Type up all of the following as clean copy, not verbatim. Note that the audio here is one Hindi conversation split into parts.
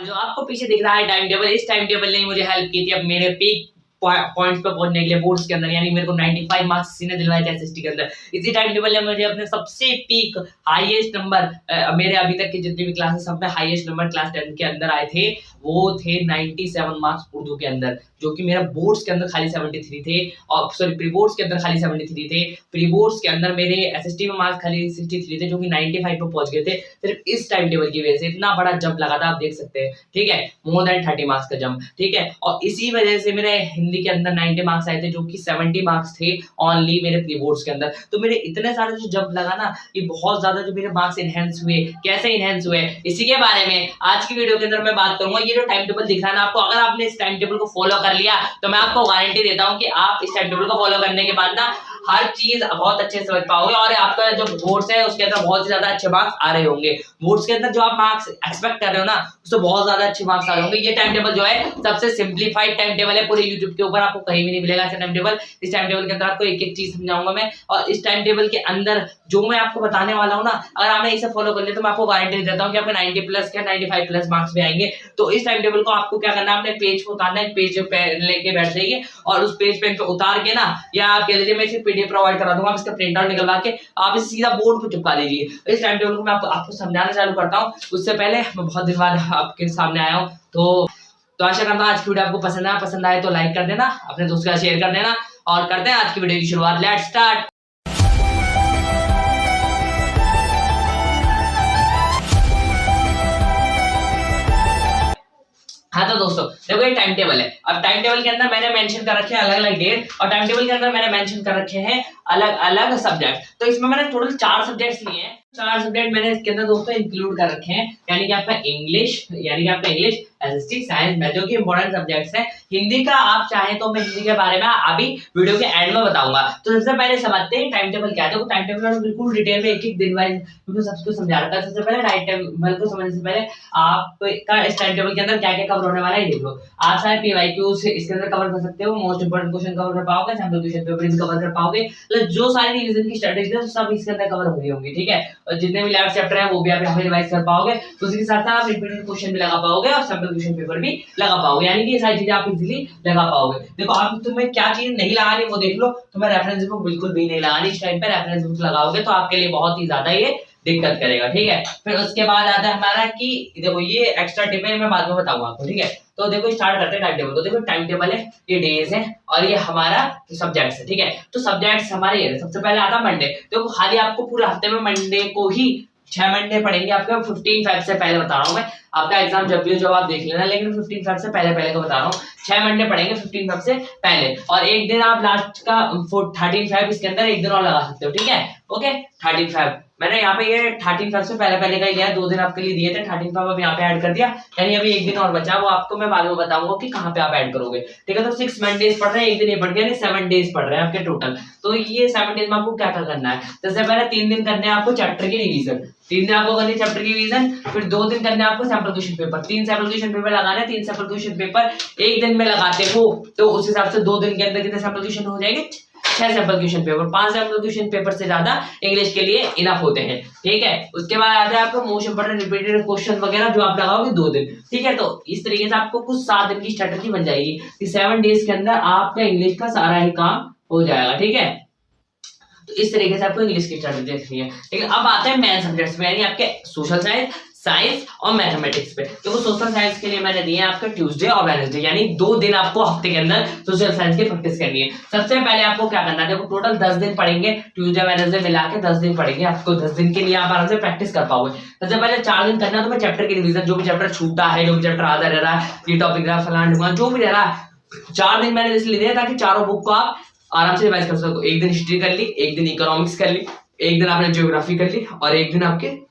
जो आपको पीछे दिख रहा है टाइम टेबल, इस टाइम टेबल ने मुझे हेल्प की थी अब मेरे पीक पॉइंट्स पे पहुंचने के लिए बोर्ड्स के अंदर, यानी मेरे को 95 मार्क्स सीने दिलवाए थे एसएसटी के अंदर। इसी टाइम टेबल ने मुझे अपने सबसे पीक हाईएस्ट नंबर, मेरे अभी तक के जितने भी क्लासेस सब में हाईएस्ट नंबर क्लास 10 के अंदर आए थे वो थे 97 मार्क्स उर्दू के अंदर, जो कि मेरा बोर्ड्स के अंदर खाली 73 थे, और सॉरी प्री बोर्ड्स के अंदर खाली 73 थे, प्री बोर्ड्स के अंदर मेरे एसएसटी में मार्क्स खाली 63 थे, जो कि 95 पे पहुंच गए थे सिर्फ इस टाइम टेबल की वजह से। इतना बड़ा जंप लगा था, आप देख सकते हैं, ठीक है, मोर देन 30 मार्क्स का जंप, ठीक है। और इसी वजह से मेरे हिंदी के अंदर 90 मार्क्स आए थे, जो कि 70 मार्क्स थे ओनली मेरे प्री बोर्ड्स के अंदर। तो मेरे इतने सारे जो जंप लगा ना, ये बहुत ज्यादा जो मेरे मार्क्स इनहेंस हुए, कैसे इनहेंस हुए इसी के बारे में आज की वीडियो के अंदर मैं बात करूंगा। ये जो टाइम टेबल दिख रहा है ना आपको, अगर आपने इस टाइम टेबल को फॉलो कर लिया तो मैं आपको गारंटी देता हूं कि आप इस टाइम टेबल को फॉलो करने के बाद ना हर चीज बहुत अच्छे से समझ पाओगे, और आपका जो बोर्ड्स है उसके अंदर बहुत ज्यादा अच्छे मार्क्स आ रहे होंगे। बोर्ड्स के अंदर जो आप मार्क्स एक्सपेक्ट कर रहे हो ना, उससे बहुत ज्यादा अच्छे मार्क्स आ रहे होंगे। ये टाइम टेबल जो है सबसे सिंप्लीफाइड टाइम टेबल है पूरे यूट्यूब के ऊपर, आपको कहीं भी नहीं मिलेगा ऐसा टाइम टेबल। इस टाइम टेबल के अंदर आपको एक एक चीज समझाऊंगा मैं, और इस टाइम टेबल के अंदर जो मैं आपको बताने वाला हूँ ना, अगर आपने इसे फॉलो कर लिया तो मैं आपको गारंटी देता हूँ कि आपके 90 प्लस क्या 95 प्लस मार्क्स भी आएंगे। तो इस टाइम टेबल को आपको क्या करना है, अपने पेज को उतारना है, पेज पे लेके बैठ जाइए और उस पेज पे उतार के ना, या आप कह लीजिए मैं इसे पीडीएफ प्रोवाइड करा दूंगा, आप इसका प्रिंट आउट निकलवा के आप इसे सीधा बोर्ड पे चिपका दीजिए। इस टाइम टेबल को मैं आपको समझाना चालू करता हूँ। उससे पहले मैं बहुत दिन बाद आपके सामने आया हूँ, तो आशा करता हूँ आज की वीडियो आपको पसंद आए तो लाइक कर देना, अपने दोस्तों के साथ शेयर कर देना, और करते हैं आज की वीडियो की शुरुआत। Let's start. हाँ तो दोस्तों देखो, ये टाइम टेबल है। अब टाइम टेबल के अंदर मैंने मेंशन कर रखे हैं अलग अलग डेट, और टाइम टेबल के अंदर मैंने मेंशन कर रखे हैं अलग अलग सब्जेक्ट। तो इसमें मैंने टोटल 4 सब्जेक्ट्स लिए हैं, 4 सब्जेक्ट मैंने इसके अंदर दोस्तों इंक्लूड कर रखे हैं, यानी कि आपका इंग्लिश एसएसटी साइंस मैथ, जो कि इंपॉर्टेंट सब्जेक्ट्स हैं। हिंदी का आप चाहें तो मैं हिंदी के बारे में अभी वीडियो के एंड में बताऊंगा। तो सबसे पहले समझते हैं टाइम टेबल क्या है। तो टाइम टेबल में बिल्कुल डिटेल में एक एक दिन वाइज सबको समझा रखा है। सबसे पहले टाइम टेबल को समझने से पहले आपका इस टाइम टेबल के अंदर क्या क्या कवर होने वाला है देख लो। आप सारे पीवाईक्यूज इसके अंदर कवर कर सकते हो, मोस्ट इंपोर्टेंट क्वेश्चन कवर कर पाओगे, सैंपल क्वेश्चन पेपर भी कवर कर पाओगे, मतलब जो सारी रिवीजन की स्ट्रेटजी है सब इसके अंदर कवर हो रही होंगी, ठीक है। और जितने भी लैब चैप्टर है वो भी आप यहाँ पे रिवाइज कर पाओगे, तो उसके साथ आप रिपीटेड क्वेश्चन भी लगा पाओगे और सैंपल क्वेश्चन पेपर भी लगा पाओगे, यानी कि ये सारी चीजें आप इजीली लगा पाओगे। देखो आप तुम्हें क्या चीज नहीं लगानी वो देख लो। तुम्हें रेफरेंस बुक बिल्कुल भी नहीं लगानी, इस टाइम पे रेफरेंस बुक लगाओगे तो आपके लिए बहुत ही ज्यादा ये दिक्कत करेगा, ठीक है। फिर उसके बाद आता है हमारा कि देखो ये एक्स्ट्रा टिप है, मैं बाद में बताऊंगा आपको, ठीक है। तो देखो स्टार्ट करते हैं टाइम टेबल। तो देखो टाइम टेबल है, ये डेज है और ये हमारा सब्जेक्ट्स है, ठीक है। तो सब्जेक्ट्स हमारे ये सबसे पहले आता है मंडे। देखो खाली आपको पूरे हफ्ते में मंडे को ही 6 मंडे पढ़ेंगे आपके। 15 फेब से पहले बता रहा हूँ मैं, आपका एग्जाम जब भी हो जब आप देख लेना, लेकिन 15 फेब से पहले का बता रहा हूँ। 6 मंडे पढ़ेंगे 15 फेब से पहले, और एक दिन आप लास्ट का 13 फेब इसके अंदर एक दिन और लगा सकते हो, ठीक है। ओके 13 फेब मैंने यहाँ पे ये 13 फेब से पहले का ही लिया, 2 दिन आपके लिए दिए थे, 13 फेब अब यहाँ पे ऐड कर दिया, यानी अभी एक दिन और बचा, वो आपको मैं बाद में बताऊंगा कि कहाँ पे आप ऐड करोगे, ठीक है। तो 6 मंडेज पढ़ रहे हैं, एक दिन ये पढ़ गया, 7 डेज पढ़ रहे हैं आपके टोटल। तो ये 7 डेज में आपको क्या क्या करना है, सबसे पहले 3 दिन करने हैं आपको चैप्टर की रिवीजन, 3 दिन आपको करनी चैप्टर की रिवीजन, फिर 2 दिन करने आपको sample question paper, 3 sample question paper लगाने, 3 सैंपल क्वेश्चन पेपर एक दिन में लगाते हो तो उस हिसाब से 2 दिन के अंदर कितने सैंपल क्वेश्चन हो जाएंगे, 6 sample question paper. 5 sample question paper से ज्यादा इंग्लिश के लिए इनफ होते हैं, ठीक है। उसके बाद आता है आपको मोस्ट इंपोर्टेंट रिपीटेड क्वेश्चन वगैरह जो आप लगाओगे 2 दिन, ठीक है। तो इस तरीके से आपको कुछ 7 दिन की स्ट्रेटजी बन जाएगी कि 7 डेज के अंदर आपका इंग्लिश का सारा ही काम हो जाएगा, ठीक है। तो इस तरीके से आपको इंग्लिश की स्ट्रेटजी देखनी है, लेकिन अब आते हैं मेन सब्जेक्ट्स में, यानी आपके सोशल साइंस और मैथमेटिक्स पे। तो सोशल साइंस के लिए मैंने दिए हैं आपके ट्यूसडे और वेडनेसडे, यानी 2 दिन आपको हफ्ते के अंदर सोशल साइंस की प्रैक्टिस करनी है। सबसे पहले आपको क्या करना है, देखो टोटल 10 दिन पढ़ेंगे, ट्यूसडे वेडनेसडे मिला के 10 दिन पढ़ेंगे, आपको 10 दिन के लिए आप आराम से प्रैक्टिस कर पाओगे। सबसे पहले 4 दिन करना है तुम्हें चैप्टर की रिवीजन, जो भी चैप्टर छूटा है, जो भी चैप्टर आधा रह रहा है, ये टॉपिक रहा फलाना जो भी रह रहा है, 4 दिन मैंने इसलिए दिया ताकि चारों बुक को आप आराम से रिवाइज कर सको। एक दिन हिस्ट्री कर ली, एक दिन इकोनॉमिक्स कर ली, एक दिन आपने ज्योग्राफी कर ली, और एक दिन आपके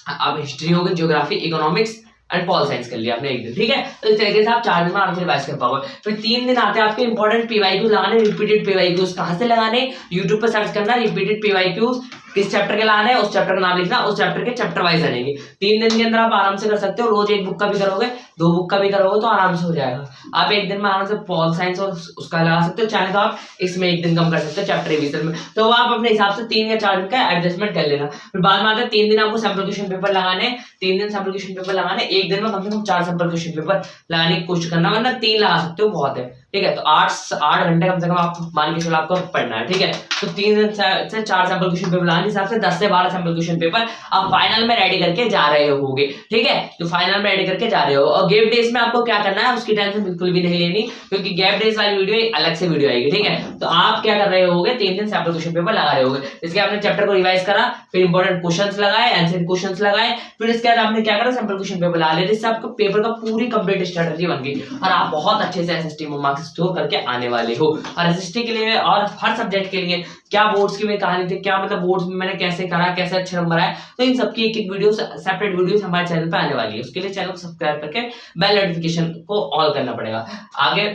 अब हिस्ट्री हो गई, geography, economics and pol science कर लिया आपने एक दिन, ठीक है। तो इस तरीके से आप 4 दिन में आराम से रिवाइज कर पाओगे। फिर 3 दिन आते हैं आपके इंपॉर्टेंट पीवाईक्यूज लगाने, रिपीटेड पीवाईक्यूज कहाँ से लगाने, यूट्यूब पर सर्च करना रिपीटेड पीवाईक्यूज किस चैप्टर के लाना है, उस चैप्टर का नाम लिखना, उस चैप्टर के चैप्टर वाइज आएंगे। 3 दिन के अंदर आप आराम से कर सकते हो। रोज एक बुक का भी करोगे, 2 बुक का भी करोगे तो आराम से हो जाएगा। आप एक दिन में आराम से पॉल साइंस और उसका लगा सकते हो, चाहे तो आप इसमें एक दिन कम कर सकते हो चैप्टर रिवीजन में। तो आप अपने हिसाब से 3 या 4 दिन का एडजस्टमेंट कर लेना। फिर बाद में आता है 3 दिन आपको सैंपल क्वेश्चन पेपर लगाने, 3 दिन सैंपल क्वेश्चन पेपर लगाने, एक दिन में कम से कम 4 सैंपल क्वेश्चन पेपर लगाने की कोशिश करना, वरना 3 लगा सकते हो, बहुत है। ठीक है, तो 8 घंटे कम से कम आप मान के चलो आपको पढ़ना है। ठीक है, तो 3 से 4 सैंपल क्वेश्चन पेपर लगाने हिसाब से 10 से 12 सैंपल क्वेश्चन पेपर आप फाइनल में रेडी करके जा रहे होगे। ठीक है, तो फाइनल में रेडी करके जा रहे हो। और गैप डेज में आपको क्या करना है उसकी टेंशन बिल्कुल भी नहीं लेनी, क्योंकि गैप डेज वाली वीडियो अलग से वीडियो आएगी। ठीक है, तो आप क्या कर रहे होगे, 3 दिन सैंपल क्वेश्चन पेपर लगा रहे होगे। इसके आपने चैप्टर को रिवाइज करा, फिर इंपॉर्टेंट क्वेश्चंस लगाए, आंसर क्वेश्चंस लगाए, फिर इसके बाद आपने क्या करा, सैंपल क्वेश्चन पेपर लगा लिया, जिससे आपको पेपर का पूरी कंप्लीट स्ट्रेटजी बन गई और आप बहुत अच्छे से एसएसटी में मार्क्स स्कोर करके आने वाले हो। और एसएसटी के लिए और हर सब्जेक्ट के लिए क्या बोर्ड्स की में कहानी थी, क्या मतलब बोर्ड्स में मैंने कैसे करा, कैसे अच्छे नंबर आए, तो इन सबकी एक वीडियो सेपरेट वीडियोस हमारे चैनल पे आने वाली है। उसके लिए चैनल को सब्सक्राइब करके बेल नोटिफिकेशन को ऑल करना पड़ेगा। आगे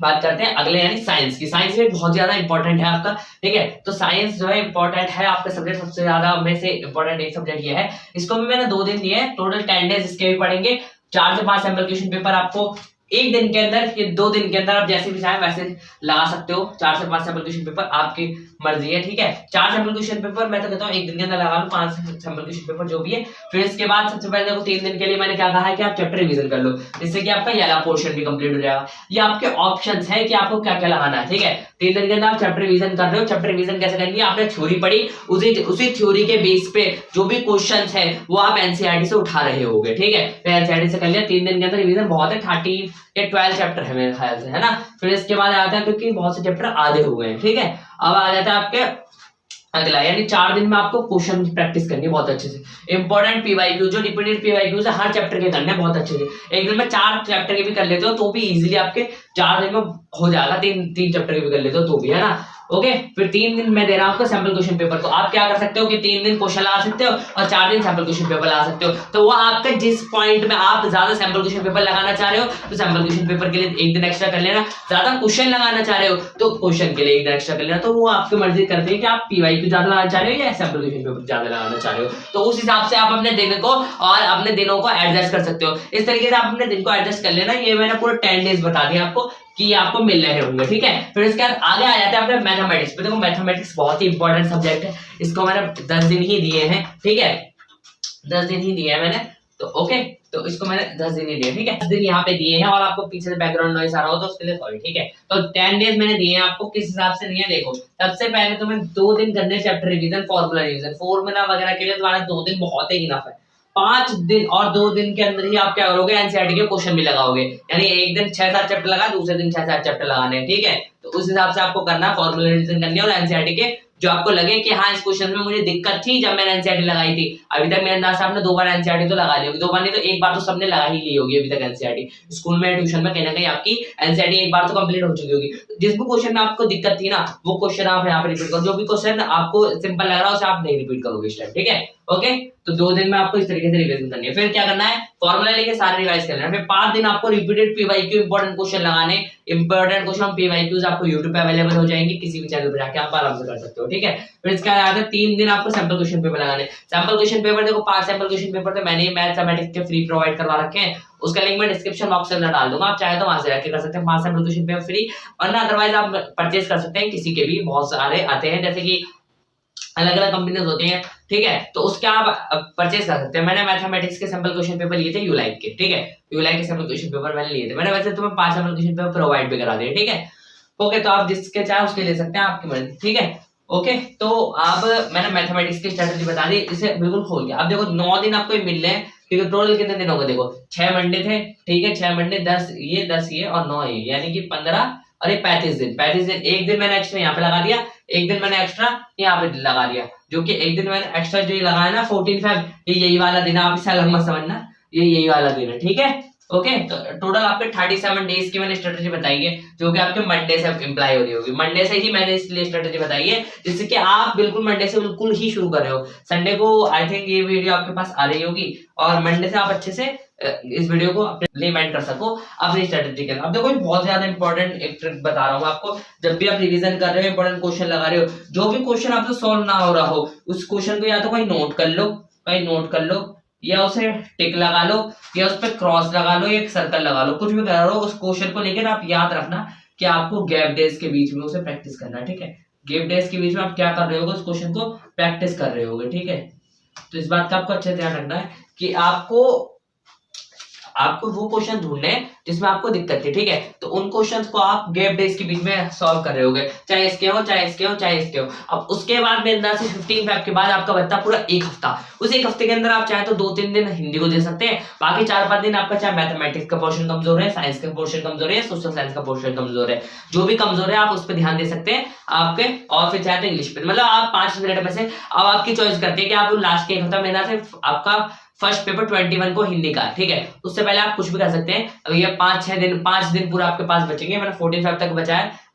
बात करते हैं अगले यानी साइंस की। साइंस में बहुत ज्यादा इंपॉर्टेंट है आपका। ठीक है, तो साइंस जो है इंपॉर्टेंट है आपका सब्जेक्ट, सबसे ज्यादा में से इंपॉर्टेंट एक सब्जेक्ट ये है। इसको भी मैंने 2 दिन दिए हैं, टोटल 10 डेज इसके भी पढ़ेंगे। 4 से 5 सैंपल क्वेश्चन पेपर आपको एक दिन के अंदर, ये 2 दिन के अंदर आप जैसे भी चाहें वैसे लगा सकते हो। 4 से 5 सैंपल क्वेश्चन पेपर आपकी मर्जी है। ठीक है, 4 सैंपल क्वेश्चन पेपर मैं तो कहता हूँ एक दिन के अंदर लगा लो, 5 सैंपल क्वेश्चन पेपर जो भी है। फिर इसके बाद सबसे पहले देखो 3 दिन के लिए मैंने क्या कहा है कि आप चैप्टर रिवीजन कर लो, जिससे कि आपका ये पोर्शन भी कंप्लीट हो जाएगा। ये आपके ऑप्शंस है कि आपको क्या क्या लगाना है। ठीक है, 3 दिन के अंदर आप चैप्टर रिवीजन कर रहे हो। चैप्टर रिवीजन कैसे करनी है, आपने थ्योरी पढ़ी, उसी थ्योरी के बेस पे जो भी क्वेश्चन है वो आप एनसीईआरटी से उठा रहे होगे। ठीक है, तो एनसीईआरटी से कर लिया। 3 दिन के अंदर रिवीजन बहुत है, 30 या 12 चैप्टर है मेरे ख्याल से, है ना। फिर इसके बाद आता है, क्योंकि बहुत से चैप्टर आधे हो गए हैं। ठीक है, अब आ जाता है आपके अगला, यानी 4 दिन में आपको क्वेश्चन प्रैक्टिस करनी है बहुत अच्छे से। इंपॉर्टेंट पीवाईक्यू, जो रिपीटेड पीवाईक्यू है हर चैप्टर के करने बहुत अच्छे से। एक दिन में 4 चैप्टर के भी कर लेते हो तो भी इजीली आपके 4 दिन में हो जाएगा। 3 चैप्टर के भी कर लेते हो तो भी, है ना। ओके, फिर 3 दिन मैं दे रहा हूं आपको सैंपल क्वेश्चन पेपर। तो आप क्या कर सकते हो कि 3 दिन क्वेश्चन लगा सकते हो और 4 दिन सैंपल क्वेश्चन पेपर लगा सकते हो। तो वो आपके जिस पॉइंट में आप ज्यादा सैंपल क्वेश्चन पेपर लगाना चाह रहे हो तो सैंपल क्वेश्चन पेपर के लिए एक दिन एक्स्ट्रा कर लेना, ज्यादा क्वेश्चन लगाना चाह रहे हो तो क्वेश्चन के लिए एक दिन एक्स्ट्रा कर लेना। तो वो आपकी मर्जी करते हैं कि आप पीवाईक्यू ज्यादा लगाना चाह रहे हो या सैंपल क्वेश्चन पेपर ज्यादा लगाना चाह रहे हो। तो उस हिसाब से आप अपने दिन को और अपने दिनों को एडजस्ट कर सकते हो। इस तरीके से आप अपने दिन को एडजस्ट कर लेना। ये मैंने पूरा 10 डेज बता दिया आपको कि आपको मिल रहे होंगे। ठीक है, फिर इसके बाद आगे आ जाते हैं अपने मैथमेटिक्स पे। देखो मैथमेटिक्स बहुत ही इंपॉर्टेंट सब्जेक्ट है, इसको मैंने 10 दिन ही दिए हैं। ठीक है, 10 दिन ही दिए हैं मैंने, तो ओके, तो इसको मैंने 10 दिन ही दिए। ठीक है, 10 दिन यहाँ पे दिए हैं और आपको पीछे से बैकग्राउंड नॉइस आ रहा हो तो उसके लिए सॉरी। ठीक है, तो 10 डेज मैंने दिए हैं आपको, किस हिसाब से दिए हैं देखो। सबसे पहले तुम्हें 2 दिन करने chapter revision, formula revision, formula वगैरह के लिए तुम्हारा 2 दिन बहुत ही इनफ है। 5 दिन और 2 दिन के अंदर ही आप क्या करोगे, एनसीईआरटी के क्वेश्चन भी लगाओगे। यानी एक दिन 6-7 चैप्टर लगा, दूसरे दिन 6-7 चैप्टर लगाने हैं। ठीक है, तो उस हिसाब से आपको करना, फॉर्मूला रिवीजन करनी है और एनसीईआरटी के जो आपको लगे कि हाँ इस क्वेश्चन में मुझे दिक्कत थी जब मैंने एनसीईआरटी लगाई थी। अभी तक मेरे अंदाज से आपने 2 बार एनसीईआरटी तो लगा ली होगी, 2 बार नहीं तो 1 बार तो सबने लगा ही ली होगी अभी तक एनसीईआरटी। स्कूल में ट्यूशन में कहीं ना कहीं आपकी एनसीईआरटी 1 बार तो कंप्लीट हो चुकी होगी। जिस भी क्वेश्चन में आपको दिक्कत थी ना वो क्वेश्चन आप यहाँ पे रिपीट करो। जो भी क्वेश्चन आपको सिंपल लग रहा है उसे आप नहीं रिपीट करोगे इस टाइम। ठीक है, ओके, तो 2 दिन में आपको इस तरीके से रिवीजन करनी है। फिर क्या करना है, फॉर्मूला लेके सारे रिवाइज कर लेना। फिर 5 दिन आपको रिपीटेड पीवाईक्यू इंपॉर्टेंट क्वेश्चन लगाने। इंपॉर्टेंट क्वेश्चन पीवाईक्यूज आपको YouTube पे अवेलेबल हो जाएंगे, किसी भी चैनल पे जाके आप आराम से कर सकते हो। ठीक है, फिर इसके बाद 3 दिन आपको सैंपल क्वेश्चन पेपर लगाने। सैंपल क्वेश्चन पेपर देखो 5 सैंपल क्वेश्चन पेपर तो मैंने मैथमेटिक्स के फ्री प्रोवाइड करवा रखे हैं, उसका लिंक मैं डिस्क्रिप्शन बॉक्स में डाल दूंगा, आप चाहे तो वहां से जाके कर सकते हैं। 5 सैंपल क्वेश्चन पेपर फ्री, वरना अदरवाइज आप परचेज कर सकते हैं किसी के भी, बहुत सारे आते हैं जैसे कि अलग अलग कंपनीज होती हैं। ठीक है, तो उसके आप परचेज कर सकते हैं। मैंने मैथमेटिक्स के सैंपल क्वेश्चन पेपर लिए थे यूलाइक के। ठीक है, यूलाइक के सैंपल क्वेश्चन पेपर मैंने लिए थे। मैंने वैसे तुम्हें 5 सैंपल क्वेश्चन पेपर प्रोवाइड भी करा दिए। ठीक है, ओके, तो आप जिसके चाहे उसके ले सकते हैं, आपकी मर्जी। ठीक है, ओके, तो अब मैंने मैथमेटिक्स की स्ट्रेटजी बता दी, इसे बिल्कुल खोल के अब देखो 9 दिन आपको मिल रहे हैं। क्योंकि टोटल कितने दिन हो गए देखो, 6 मंडे थे। ठीक है, 6 मंडे, 10 ये और 9 ये, यानी कि 15 और ये 35 दिन। 35 दिन, एक दिन मैंने एक्स्ट्रा यहाँ पे लगा दिया, एक दिन मैंने एक्स्ट्रा यहाँ पे लगा दिया, जो कि एक दिन मैंने एक्स्ट्रा जो लगाया ना 14 फेब, ये यही वाला दिन है। आप इसे अलग मत समझना, ये यही वाला दिन है। ठीक है, ओके, तो टोटल आपके 37 डेज की मैंने स्ट्रेटेजी बताई है, जो कि आपके मंडे से इम्प्लाई हो रही होगी। मंडे से ही मैंने इसलिए स्ट्रेटेजी बताई है जिससे कि आप बिल्कुल मंडे से बिल्कुल ही शुरू कर रहे हो। संडे को आई थिंक ये वीडियो आपके पास आ रही होगी और मंडे से आप अच्छे से इस वीडियो को अपने इम्प्लीमेंट कर सको अपनी स्ट्रेटेजी के अंदर। अब देखो बहुत ज्यादा इंपॉर्टेंट एक ट्रिक बता रहा हूँ आपको। जब भी आप रिवीजन कर रहे हो, इंपॉर्टेंट क्वेश्चन लगा रहे हो, जो भी क्वेश्चन आपसे सॉल्व ना हो रहा हो, उस क्वेश्चन को या तो कहीं नोट कर लो या उसे टिक लगा लो या उस पर क्रॉस लगा लो या एक सर्कल लगा लो, कुछ भी कर लो। उस क्वेश्चन को लेकर आप याद रखना कि आपको गैप डेज के बीच में उसे प्रैक्टिस करना है, ठीक है। गैप डेज के बीच में आप क्या कर रहे होगे, उस क्वेश्चन को प्रैक्टिस कर रहे होगे, ठीक है। तो इस बात का आपको अच्छे से ध्यान रखना है कि आपको वो क्वेश्चन ढूंढने हैं जिसमें आपको दिक्कत थी, ठीक है। तो उन क्वेश्चंस को आप गैप डेज के बीच में सॉल्व कर रहे होगे, चाहे इसके हो चाहे इसके हो चाहे इसके हो। अब उसके बाद में अंदर से 15 फेब के बाद आपका बचता पूरा एक हफ्ता। उस एक हफ्ते के अंदर आप चाहे तो 2-3 दिन हिंदी को दे सकते हैं, बाकी 4-5 दिन आपका चाहे मैथमेटिक्स का पोर्शन कमजोर है, साइंस का पोर्शन कमजोर है, सोशल साइंस का पोर्शन कमजोर है, जो भी कमजोर है आप उस पर ध्यान दे सकते हैं आपके। और फिर चाहे तो इंग्लिश पे, मतलब आप 5 मिनट में से अब आपकी चॉइस करते हैं कि आप लास्ट के एक हफ्ता में से आपका फर्स्ट पेपर 21 को हिंदी का, ठीक है। उससे पहले आप कुछ भी कर सकते हैं। अगर ये 5 दिन पूरा आपके पास बचेंगे, मैंने 14 फेब तक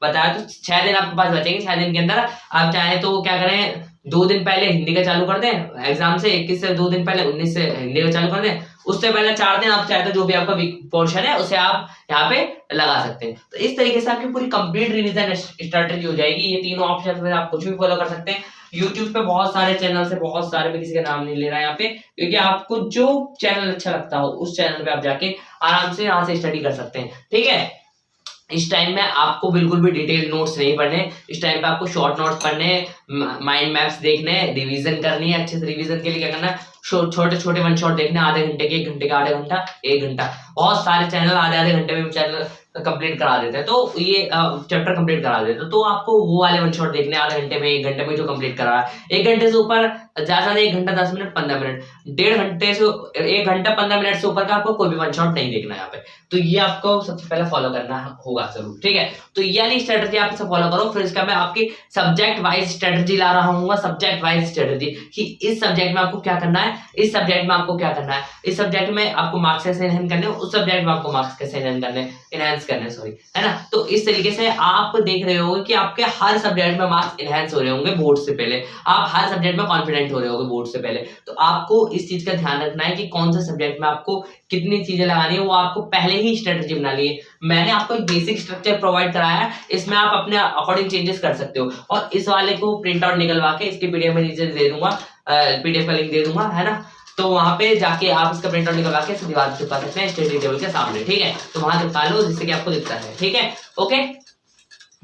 बताया तो 6 दिन आपके पास बचेंगे। 6 दिन के अंदर आप चाहे तो क्या करें, 2 दिन पहले हिंदी का चालू कर दें एग्जाम से, 21 से 2 दिन पहले 19 से हिंदी का चालू कर दें। उससे पहले 4 दिन आप चाहे तो जो भी आपका पोर्शन है उसे आप यहाँ पे लगा सकते हैं। तो इस तरीके से आपकी पूरी कंप्लीट रिवीजन स्ट्रेटजी हो जाएगी। ये तीनों ऑप्शन में आप कुछ भी फॉलो कर सकते हैं। यूट्यूब पे बहुत सारे चैनल से, बहुत सारे, मैं किसी का नाम नहीं ले रहा यहाँ पे, क्योंकि आपको जो चैनल अच्छा लगता हो उस चैनल पे आप जाके आराम से यहाँ से स्टडी कर सकते हैं, ठीक है। इस टाइम में आपको बिल्कुल भी डिटेल नोट्स नहीं पढ़ने, इस टाइम पे आपको शॉर्ट नोट्स पढ़ने, माइंड मैप्स देखने, रिवीजन करनी है। अच्छे से रिवीजन के लिए क्या करना है, छोटे छोटे वन शॉट देखने, आधे घंटे के, 1 घंटे का, आधे घंटा, 1 घंटा। बहुत सारे चैनल आधे घंटे में चैनल कंप्लीट करा देते हैं, तो ये चैप्टर कंप्लीट करा देते हैं। तो आपको वो वाले वन शॉट देखने, आधे घंटे में, 1 घंटे में जो कंप्लीट करा है। 1 घंटे से ऊपर ज्यादा 1 घंटा 10 मिनट 15 मिनट, 1.5 घंटे से 1 घंटा 15 मिनट से ऊपर का आपको कोई भी वन शॉट नहीं देखना है यहाँ पे। तो ये आपको सबसे पहले फॉलो करना होगा जरूर, ठीक है। तो ये वाली स्ट्रेटजी आप इसे फॉलो करो। फिर इसका मैं आपकी सब्जेक्ट वाइज स्ट्रेटजी ला रहा हूँ, सब्जेक्ट वाइज स्ट्रेटजी कि इस सब्जेक्ट में आपको क्या करना है, इस सब्जेक्ट में आपको क्या करना है, इस सब्जेक्ट में आपको मार्क्स कैसे एनहांस करने, उस सब्जेक्ट में आपको मार्क्स कैसे एनहांस करने, सॉरी, है ना। तो इस तरीके से आप देख रहे होगे कि आपके हर सब्जेक्ट में मार्क्स एनहांस हो रहे होंगे बोर्ड से पहले, आप हर सब्जेक्ट में कॉन्फिडेंट हो रहे होंगे बोर्ड से पहले। तो आपको इस चीज का ध्यान रखना है कि कौन सा सब्जेक्ट में आपको कितनी चीजें लगानी है, वो आपको पहले ही स्ट्रेटजी बना ली है। मैंने आपको एक बेसिक स्ट्रक्चर प्रोवाइड कराया है, इसमें आप अपने अकॉर्डिंग चेंजेस कर सकते हो। और इस वाले को प्रिंट आउट निकलवा के इसके पीडीएफ में नीचे दे दूंगा, पीडीएफ का लिंक दे दूंगा, है ना। तो वहां पे जाके आप इसका प्रिंट आउट निकलवा के दीवार पे चिपका सकते हैं स्टडी टेबल के सामने, ठीक है। तो वहां चिपका लो जिससे कि आपको दिखता है, ठीक है, ओके।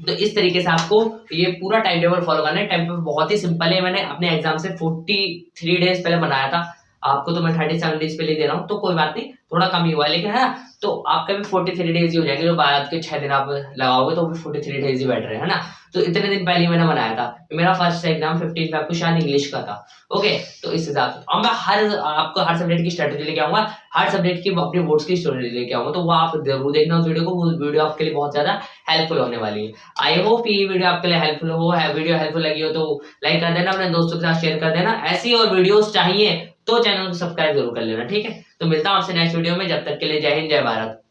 तो इस तरीके से आपको ये पूरा टाइम टेबल फॉलो करना है। टाइम टेबल बहुत ही सिंपल है, मैंने अपने एग्जाम से 43 डेज पहले बनाया था, आपको तो मैं 37 डेज पहले दे रहा हूँ, तो कोई बात नहीं, थोड़ा कम ही हुआ है, लेकिन है ना। तो आपका भी 43 डेज ही हो जाएंगे, जो बाद के 6 दिन आप लगाओगे तो भी 43 डेज ही बैठ रहे हैं ना। तो इतने दिन पहले मैंने बनाया था। मेरा फर्स्ट एग्जाम 15 फेब को शायद इंग्लिश का था, ओके। तो इस हिसाब से और मैं आपको हर सब्जेक्ट की स्ट्रेटेजी लेके आऊंगा, हर सब्जेक्ट की अपनी बोर्ड्स की स्टोरी लेके आऊंगा, तो वो आप जरूर देखना उस वीडियो को। वो वीडियो आपके लिए बहुत ज्यादा हेल्पफुल होने वाली है। आई होप ये वीडियो आपके लिए हेल्पफुल हो, वीडियो हेल्पफुल लगी हो तो लाइक कर देना, अपने दोस्तों के साथ शेयर कर देना। ऐसी और वीडियोस चाहिए तो चैनल को सब्सक्राइब जरूर कर लेना, ठीक है। तो मिलता हूं आपसे नेक्स्ट वीडियो में, जब तक के लिए जय हिंद, जय भारत।